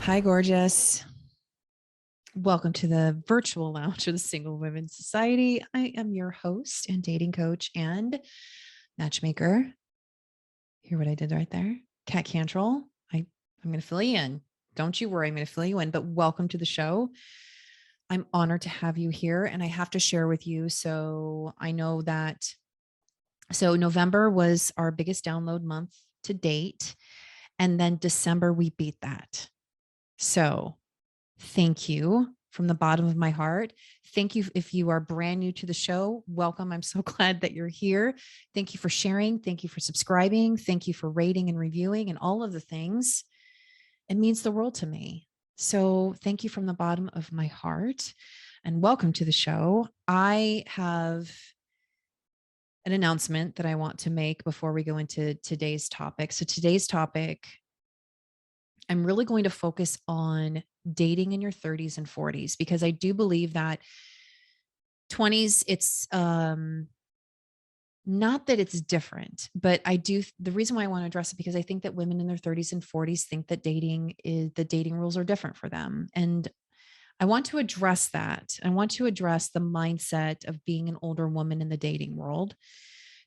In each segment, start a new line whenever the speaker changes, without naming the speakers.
Hi, gorgeous. Welcome to the virtual lounge of the Single Women's Society. I am your host and dating coach and matchmaker. Hear what I did right there? Cat Cantrell. I'm going to fill you in. Don't you worry. I'm going to fill you in, but welcome to the show. I'm honored to have you here and I have to share with you. So I know that, November was our biggest download month to date. And then December, we beat that. So thank you from the bottom of my heart. Thank you. If you are brand new to the show, welcome. I'm so glad that you're here. Thank you for sharing. Thank you for subscribing. Thank you for rating and reviewing and all of the things. It means the world to me. So thank you from the bottom of my heart and welcome to the show. I have an announcement that I want to make before we go into today's topic. So today's topic, I'm really going to focus on dating in your 30s and 40s because I do believe that 20s, it's not that it's different, but the reason why I want to address it because I think that women in their 30s and 40s think that the dating rules are different for them. And I want to address that. I want to address the mindset of being an older woman in the dating world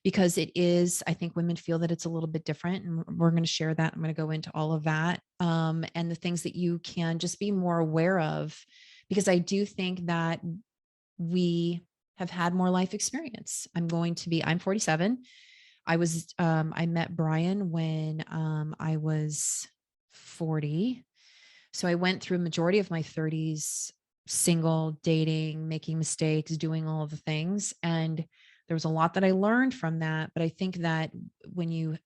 because I think women feel that it's a little bit different. And we're going to share that. I'm going to go into all of that and the things that you can just be more aware of, because I do think that we have had more life experience. I'm 47. I met Brian when I was 40. So I went through a majority of my 30s single, dating, making mistakes, doing all of the things. And there was a lot that I learned from that. But I think that when you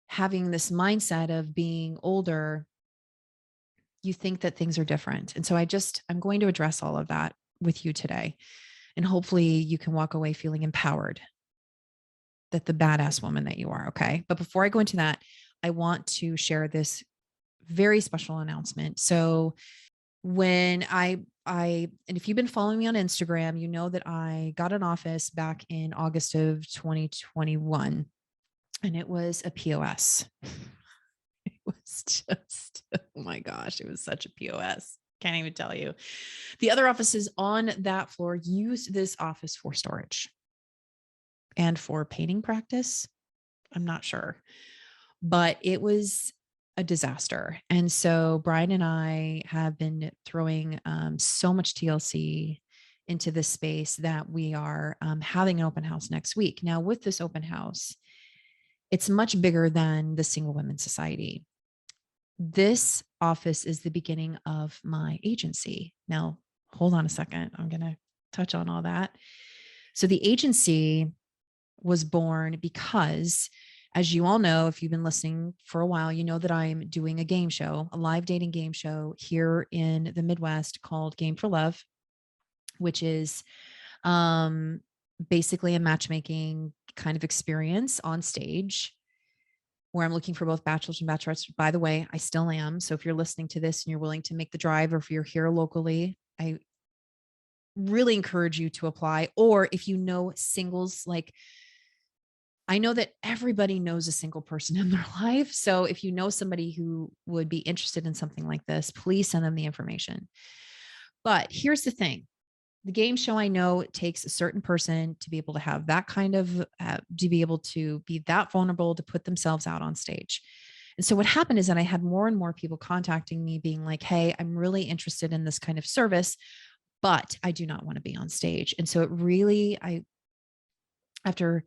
having this mindset of being older, you think that things are different. And so I'm going to address all of that with you today. And hopefully you can walk away feeling empowered that the badass woman that you are. Okay. But before I go into that, I want to share this very special announcement. So when and if you've been following me on Instagram, you know that I got an office back in August of 2021 and it was a POS. It was just, oh my gosh, it was such a POS. Can't even tell you. The other offices on that floor used this office for storage and for painting practice. I'm not sure, but it was a disaster. And so Brian and I have been throwing so much TLC into this space that we are having an open house next week. Now, with this open house, it's much bigger than the Single Women's Society. This office is the beginning of my agency. Now, hold on a second. I'm going to touch on all that. So the agency was born because, as you all know, if you've been listening for a while, you know that I'm doing a game show, a live dating game show here in the Midwest called Game for Love, which is basically a matchmaking kind of experience on stage where I'm looking for both bachelors and bachelorettes. By the way, I still am. So if you're listening to this and you're willing to make the drive, or if you're here locally, I really encourage you to apply. Or if you know singles, like I know that everybody knows a single person in their life. So if you know somebody who would be interested in something like this, please send them the information. But here's the thing. The game show, I know it takes a certain person to be able to have that kind of, to be able to be that vulnerable, to put themselves out on stage. And so what happened is that I had more and more people contacting me being like, hey, I'm really interested in this kind of service, but I do not want to be on stage. And so it really, after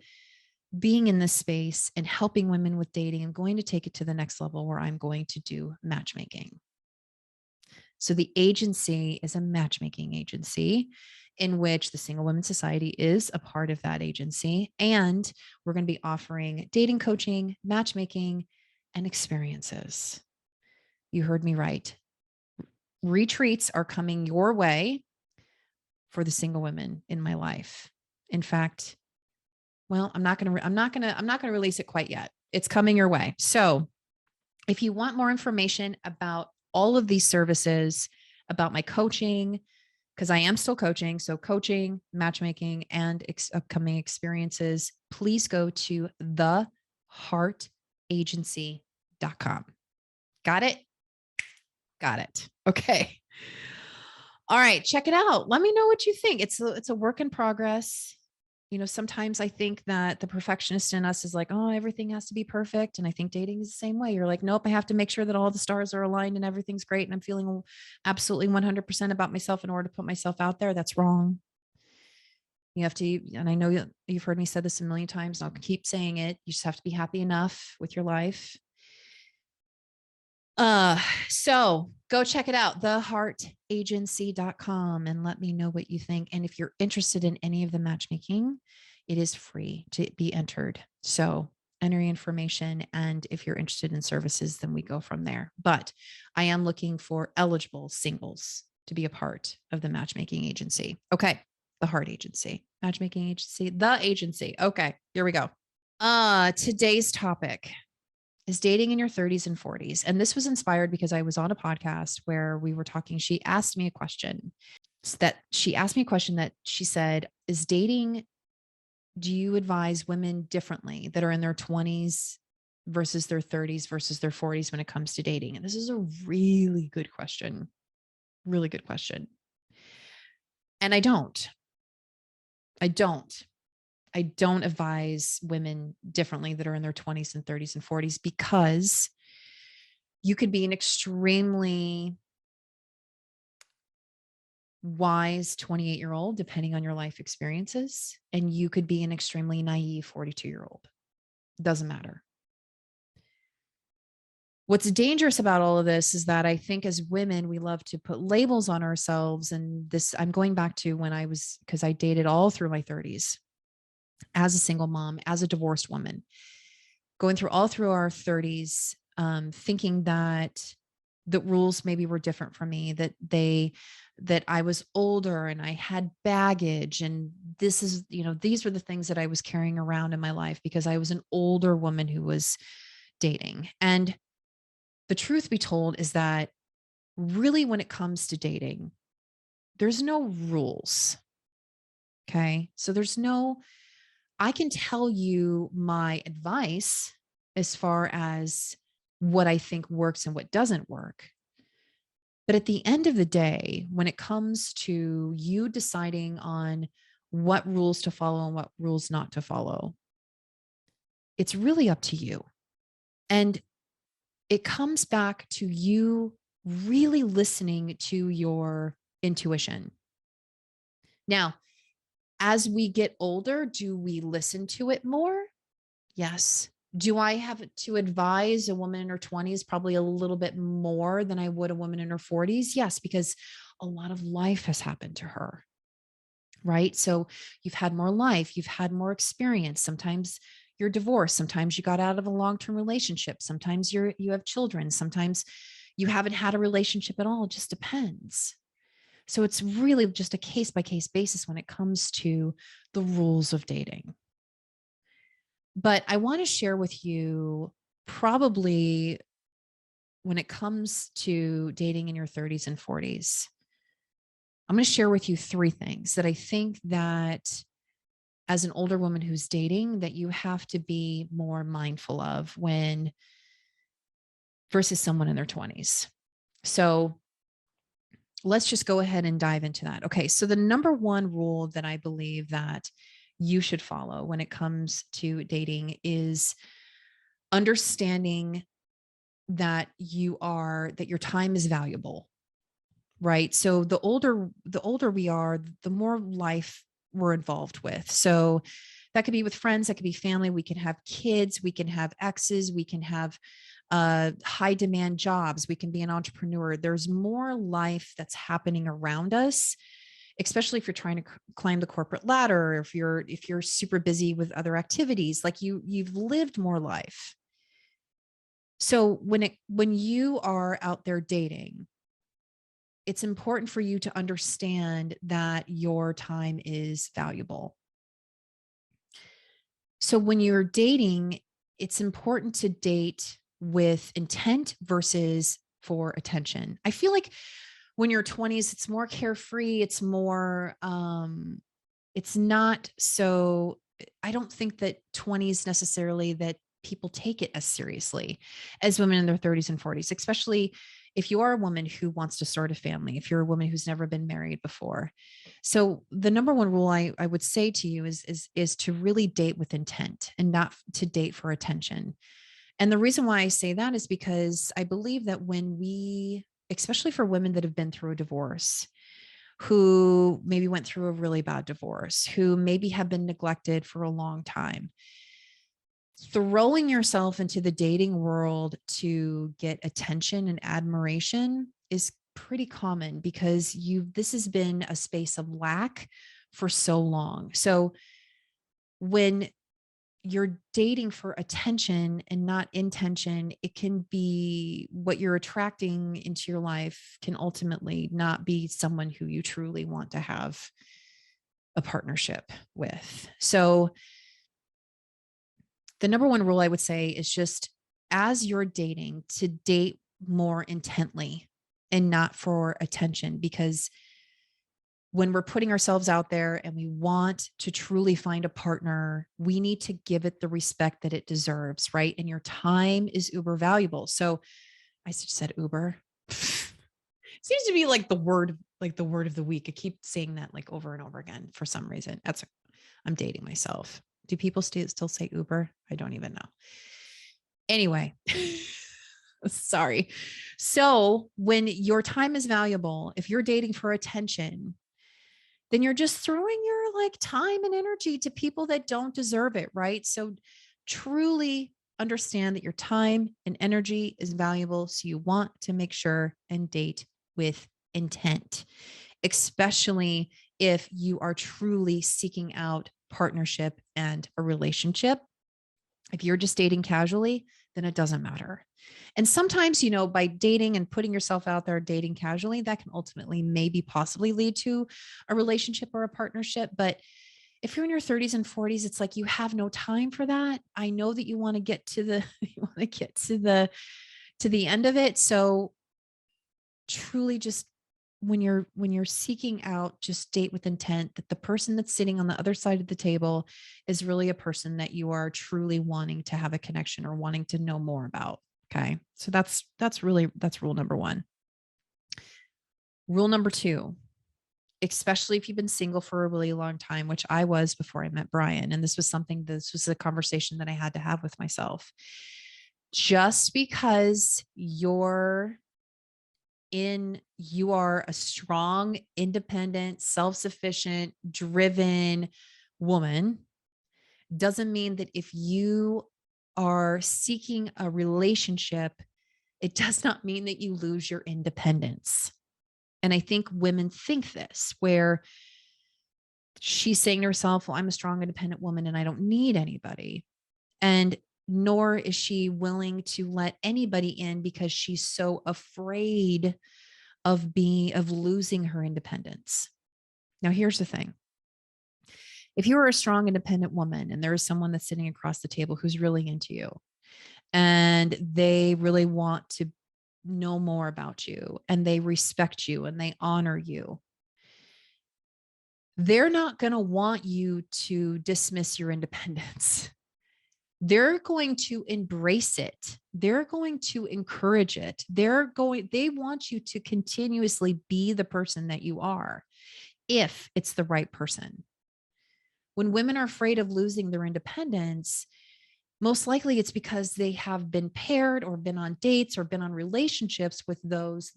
being in this space and helping women with dating, I'm going to take it to the next level where I'm going to do matchmaking. So the agency is a matchmaking agency in which the Single Women's Society is a part of that agency. And we're going to be offering dating coaching, matchmaking, and experiences. You heard me right. Retreats are coming your way for the single women in my life. In fact, well, I'm not going to release it quite yet. It's coming your way. So if you want more information about all of these services, about my coaching, because I am still coaching. So coaching, matchmaking, and upcoming experiences, please go to theheartagency.com. Got it? Got it. Okay. All right, check it out. Let me know what you think. It's a work in progress. Sometimes I think that the perfectionist in us is like, oh, everything has to be perfect. And I think dating is the same way. You're like, nope, I have to make sure that all the stars are aligned and everything's great. And I'm feeling absolutely 100% about myself in order to put myself out there. That's wrong. You have to, and I know you've heard me say this a million times, and I'll keep saying it. You just have to be happy enough with your life. So go check it out, theheartagency.com, and let me know what you think. And if you're interested in any of the matchmaking, it is free to be entered. So enter your information. And if you're interested in services, then we go from there. But I am looking for eligible singles to be a part of the matchmaking agency. Okay. The Heart Agency, matchmaking agency, the agency. Okay. Here we go. Today's topic is dating in your 30s and 40s. And this was inspired because I was on a podcast where we were talking. She asked me a question that she said, is dating, do you advise women differently that are in their 20s versus their 30s versus their 40s when it comes to dating? And this is a really good question. Really good question. And I don't. I don't advise women differently that are in their 20s and 30s and 40s, because you could be an extremely wise 28-year-old, depending on your life experiences, and you could be an extremely naive 42-year-old. Doesn't matter. What's dangerous about all of this is that I think as women, we love to put labels on ourselves. And this, I'm going back to because I dated all through my 30s as a single mom, as a divorced woman, going through all through our 30s, thinking that the rules maybe were different for me, that I was older and I had baggage. And these were the things that I was carrying around in my life because I was an older woman who was dating. And the truth be told is that really, when it comes to dating, there's no rules. Okay. So I can tell you my advice as far as what I think works and what doesn't work. But at the end of the day, when it comes to you deciding on what rules to follow and what rules not to follow, it's really up to you. And it comes back to you really listening to your intuition. Now, as we get older, do we listen to it more? Yes. Do I have to advise a woman in her 20s probably a little bit more than I would a woman in her 40s? Yes, because a lot of life has happened to her, right? So you've had more life, you've had more experience. Sometimes you're divorced, sometimes you got out of a long-term relationship, sometimes you have children, sometimes you haven't had a relationship at all. It just depends. So it's really just a case by case basis when it comes to the rules of dating. But I want to share with you, probably when it comes to dating in your 30s and 40s, I'm going to share with you 3 things that I think that as an older woman who's dating, that you have to be more mindful of when versus someone in their 20s. So let's just go ahead and dive into that. Okay. So the number 1 rule that I believe that you should follow when it comes to dating is understanding that your time is valuable, right? So the older we are, the more life we're involved with. So that could be with friends, that could be family. We can have kids, we can have exes, we can have high demand jobs, we can be an entrepreneur. There's more life that's happening around us, especially if you're trying to climb the corporate ladder, or if you're super busy with other activities, like you've lived more life. So when you are out there dating, it's important for you to understand that your time is valuable. So when you're dating, it's important to date with intent versus for attention. I feel like when you're 20s, it's more carefree. It's more, it's not so, I don't think that 20s necessarily that people take it as seriously as women in their 30s and 40s, especially if you are a woman who wants to start a family, if you're a woman who's never been married before. So the number one rule I would say to you is to really date with intent and not to date for attention. And the reason why I say that is because I believe that when we, especially for women that have been through a divorce, who maybe went through a really bad divorce, who maybe have been neglected for a long time, throwing yourself into the dating world to get attention and admiration is pretty common because this has been a space of lack for so long. So when you're dating for attention and not intention, it can be what you're attracting into your life can ultimately not be someone who you truly want to have a partnership with. So the number one rule I would say is just as you're dating to date more intently and not for attention, because when we're putting ourselves out there and we want to truly find a partner, we need to give it the respect that it deserves, right? And your time is uber valuable. So I just said Uber. Seems to be like the word of the week. I keep saying that like over and over again for some reason. I'm dating myself. Do people still say Uber? I don't even know. Anyway, sorry. So when your time is valuable, if you're dating for attention, then you're just throwing your like time and energy to people that don't deserve it, right? So truly understand that your time and energy is valuable. So you want to make sure and date with intent, especially if you are truly seeking out partnership and a relationship. If you're just dating casually, then it doesn't matter. And sometimes, by dating and putting yourself out there, dating casually, that can ultimately maybe possibly lead to a relationship or a partnership. But if you're in your 30s and 40s, it's like you have no time for that. I know that you want to get to the to the end of it. So truly just when you're seeking out, just date with intent that the person that's sitting on the other side of the table is really a person that you are truly wanting to have a connection or wanting to know more about. Okay. So that's rule number one. Rule number two, especially if you've been single for a really long time, which I was before I met Brian. And this was a conversation that I had to have with myself. Just because you are a strong, independent, self-sufficient, driven woman doesn't mean that if you are seeking a relationship, it does not mean that you lose your independence. And I think women think this, where she's saying to herself, well, I'm a strong, independent woman and I don't need anybody. And nor is she willing to let anybody in because she's so afraid of losing her independence. Now, here's the thing. If you are a strong, independent woman and there is someone that's sitting across the table who's really into you and they really want to know more about you and they respect you and they honor you, they're not going to want you to dismiss your independence. They're going to embrace it. They're going to encourage it. They want you to continuously be the person that you are, if it's the right person. When women are afraid of losing their independence, most likely it's because they have been paired or been on dates or been on relationships with those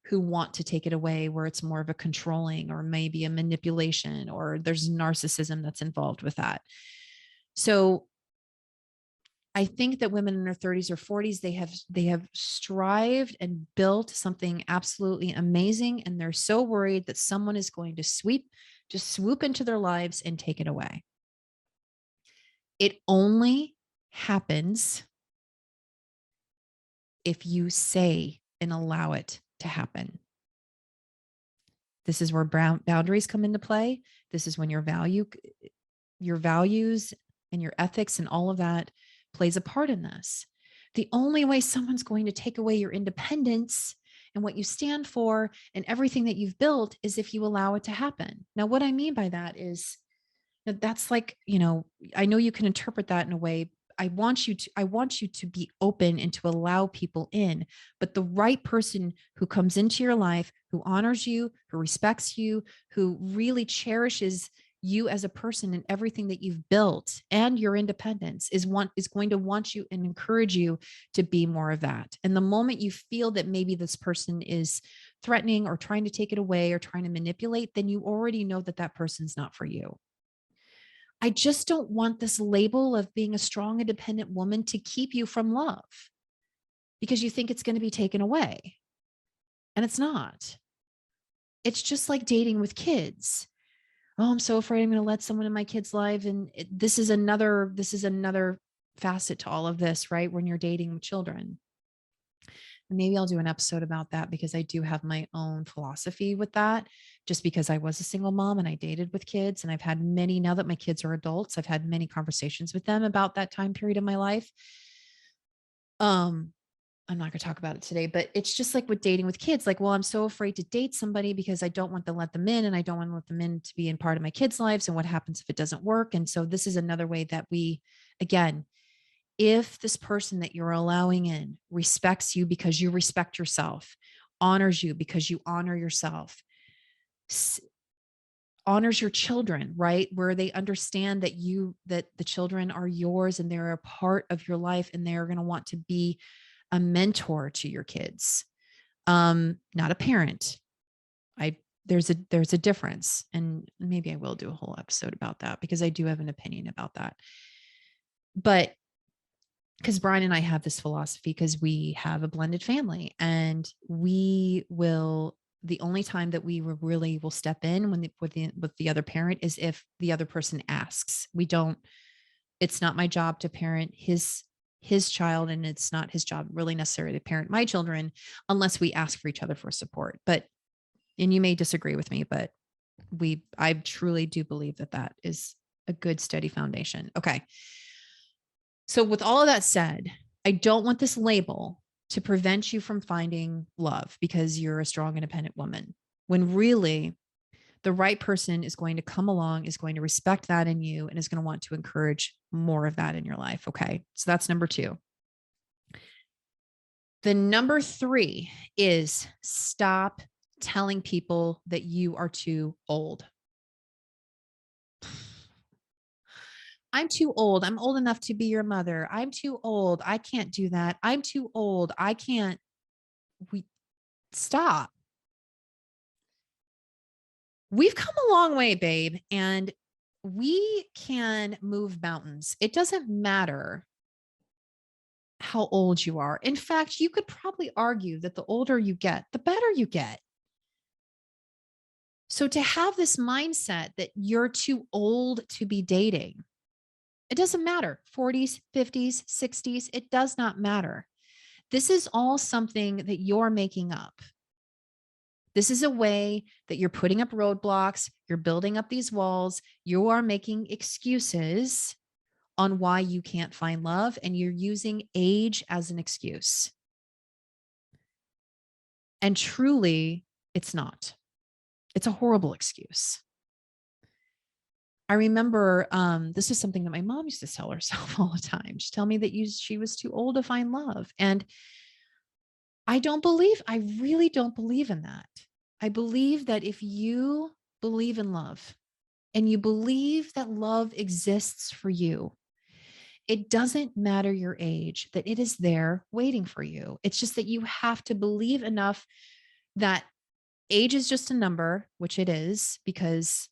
who want to take it away, where it's more of a controlling or maybe a manipulation, or there's narcissism that's involved with that. So I think that women in their 30s or 40s, they have strived and built something absolutely amazing. And they're so worried that someone is going to swoop into their lives and take it away. It only happens if you say and allow it to happen. This is where boundaries come into play. This is when your values and your ethics and all of that plays a part in this. The only way someone's going to take away your independence and what you stand for and everything that you've built is if you allow it to happen. Now, what I mean by that is that's like, I know you can interpret that in a way. I want you to be open and to allow people in, but the right person who comes into your life, who honors you, who respects you, who really cherishes you as a person and everything that you've built and your independence is going to want you and encourage you to be more of that. And the moment you feel that maybe this person is threatening or trying to take it away or trying to manipulate, then you already know that that person's not for you. I just don't want this label of being a strong, independent woman to keep you from love because you think it's going to be taken away. And it's not. It's just like dating with kids. Oh, I'm so afraid I'm going to let someone in my kid's life. And this is another facet to all of this, right? When you're dating with children. And maybe I'll do an episode about that because I do have my own philosophy with that, just because I was a single mom and I dated with kids. And I've had many, now that my kids are adults, I've had many conversations with them about that time period of my life. I'm not going to talk about it today, but it's just like with dating with kids. Like, well, I'm so afraid to date somebody because I don't want to let them in and I don't want to let them in to be in part of my kids' lives. And what happens if it doesn't work? And so this is another way that we, again, if this person that you're allowing in respects you because you respect yourself, honors you because you honor yourself, honors your children, right? Where they understand that that the children are yours and they're a part of your life and they're going to want to be a mentor to your kids, not a parent. There's a difference, and maybe I will do a whole episode about that because I do have an opinion about that. But because Brian and I have this philosophy because we have a blended family, and we will, the only time that we really will step in when with the other parent is if the other person asks. We don't, it's not my job to parent his child, and it's not his job really necessarily to parent my children unless we ask for each other for support. But, and you may disagree with me, but I truly do believe that that is a good, steady foundation. Okay. So with all of that said, I don't want this label to prevent you from finding love because you're a strong, independent woman, when really the right person is going to come along, is going to respect that in you, and is going to want to encourage more of that in your life. Okay. So that's number 2. The number 3 is stop telling people that you are too old. I'm too old. I'm old enough to be your mother. I'm too old. I can't do that. I'm too old. I can't. We stop. We've come a long way, babe, and we can move mountains. It doesn't matter how old you are. In fact, you could probably argue that the older you get, the better you get. So to have this mindset that you're too old to be dating, it doesn't matter. 40s, 50s, 60s, it does not matter. This is all something that you're making up. This is a way that you're putting up roadblocks, you're building up these walls, you are making excuses on why you can't find love, and you're using age as an excuse. And truly, it's not. It's a horrible excuse. I remember this is something that my mom used to tell herself all the time. She'd tell me that she was too old to find love. And I really don't believe in that. I believe that if you believe in love and you believe that love exists for you, it doesn't matter your age, that it is there waiting for you. It's just that you have to believe enough that age is just a number, which it is, because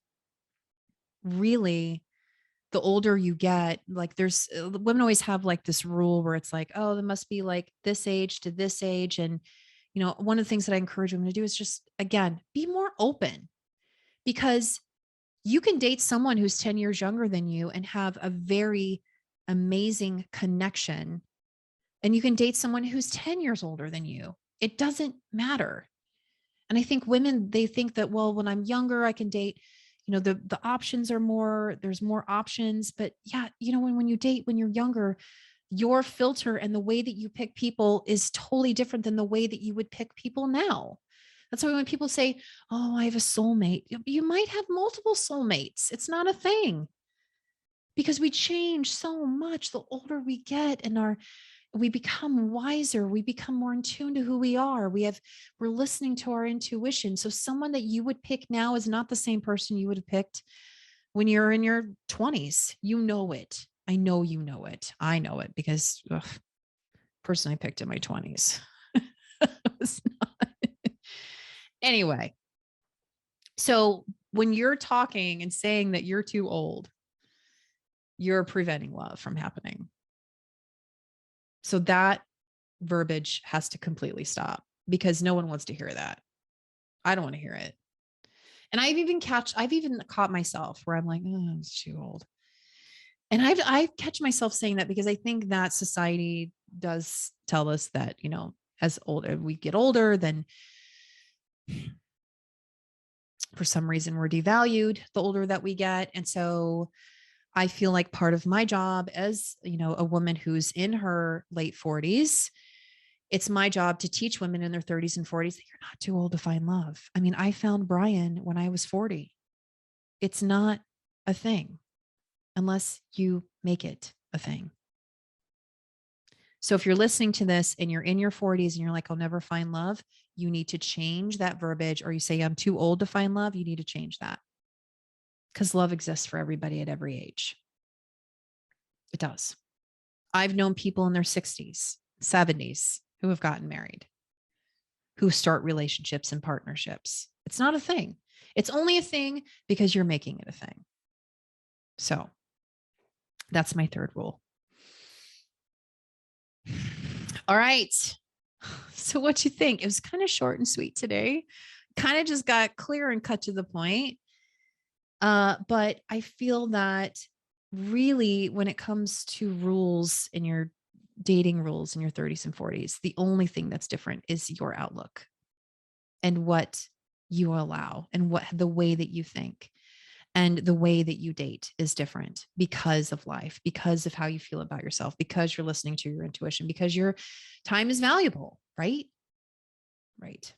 really the older you get, like there's women always have like this rule where it's like, oh, there must be like this age to this age. And, you know, one of the things that I encourage women to do is just, again, be more open, because you can date someone who's 10 years younger than you and have a very amazing connection. And you can date someone who's 10 years older than you. It doesn't matter. And I think women, they think that, well, when I'm younger, I can date, you know, the options are more, there's more options. But yeah, you know, when you date, when you're younger, your filter and the way that you pick people is totally different than the way that you would pick people now. That's why when people say, oh, I have a soulmate, you might have multiple soulmates. It's not a thing, because we change so much the older we get, and we become wiser. We become more in tune to who we are. We're listening to our intuition. So someone that you would pick now is not the same person you would have picked when you're in your 20s. You know it. I know you know it. I know it because person I picked in my 20s. was not. Anyway, so when you're talking and saying that you're too old, you're preventing love from happening. So that verbiage has to completely stop, because no one wants to hear that. I don't want to hear it. And I've even caught myself where I'm like, oh, it's too old. And I catch myself saying that because I think that society does tell us that, as we get older, then for some reason we're devalued the older that we get. And so I feel like part of my job as, a woman who's in her late 40s, it's my job to teach women in their 30s and 40s that you're not too old to find love. I mean, I found Brian when I was 40. It's not a thing unless you make it a thing. So if you're listening to this and you're in your 40s and you're like, I'll never find love, you need to change that verbiage. Or you say, I'm too old to find love, you need to change that. Because love exists for everybody at every age. It does. I've known people in their 60s, 70s who have gotten married, who start relationships and partnerships. It's not a thing. It's only a thing because you're making it a thing. So that's my third rule. All right. So what you think? It was kind of short and sweet today. Kind of just got clear and cut to the point. But I feel that really when it comes to rules in your dating rules in your 30s and 40s, the only thing that's different is your outlook and what you allow and what the way that you think. And the way that you date is different because of life, because of how you feel about yourself, because you're listening to your intuition, because your time is valuable, right? Right.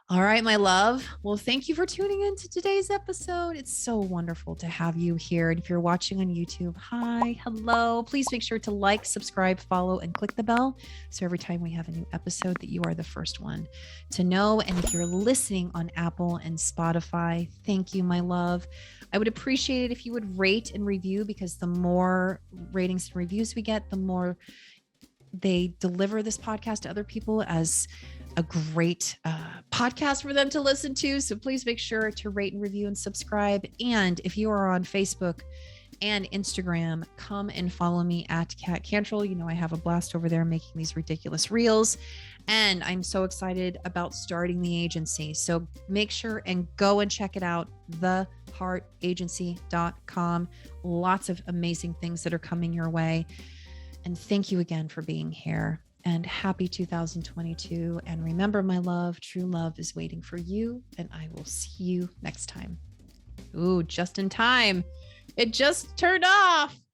All right, my love. Well, thank you for tuning in to today's episode. It's so wonderful to have you here. And if you're watching on YouTube, hi, hello. Please make sure to like, subscribe, follow, and click the bell. So every time we have a new episode that you are the first one to know. And if you're listening on Apple and Spotify, thank you, my love. I would appreciate it if you would rate and review, because the more ratings and reviews we get, the more they deliver this podcast to other people as a great podcast for them to listen to. So please make sure to rate and review and subscribe. And if you are on Facebook and Instagram, come and follow me at Kat Cantrell. I have a blast over there making these ridiculous reels. And I'm so excited about starting the agency. So make sure and go and check it out, theheartagency.com. Lots of amazing things that are coming your way. And thank you again for being here. And happy 2022. And remember, my love, true love is waiting for you. And I will see you next time. Ooh, just in time. It just turned off.